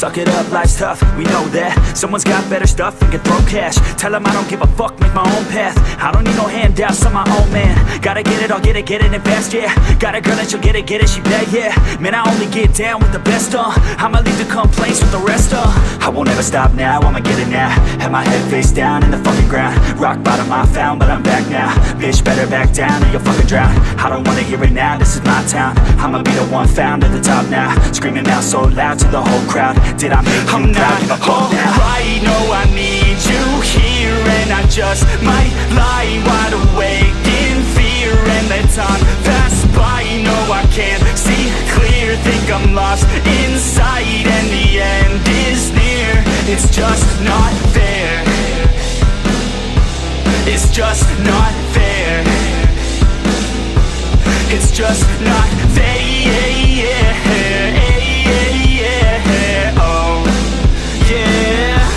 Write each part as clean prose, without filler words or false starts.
suck it up, life's tough, we know that. Someone's got better stuff and can throw cash. Tell them I don't give a fuck, make my own path. I don't need no handouts, I'm my own man. Gotta get it, I'll get it in fast, yeah. Got a girl and she'll get it, she bad, yeah. Man, I only get down with the best, I'ma leave the complaints with the rest, I won't ever stop now, I'ma get it now. Have my head face down in the fucking ground. Rock bottom I found, but I'm back now. Bitch, better back down or you'll fucking drown. I don't wanna hear it now, this is my town. I'ma be the one found at the top now. Screaming out so loud to the whole crowd. Did I make you proud? Give a fuck now. Alright, no, I need you here, and I just might lie wide awake in fear and let time pass by. No, I can't see clear, think I'm lost inside, and the end is near. It's just not fair. It's just not fair. It's just not fair. Oh, yeah.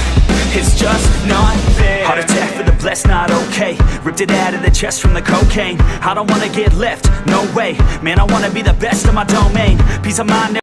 It's just not fair. Heart attack for the blessed, not okay. Ripped it out of the chest from the cocaine. I don't wanna get left, no way. Man, I wanna be the best of my domain. Peace of mind.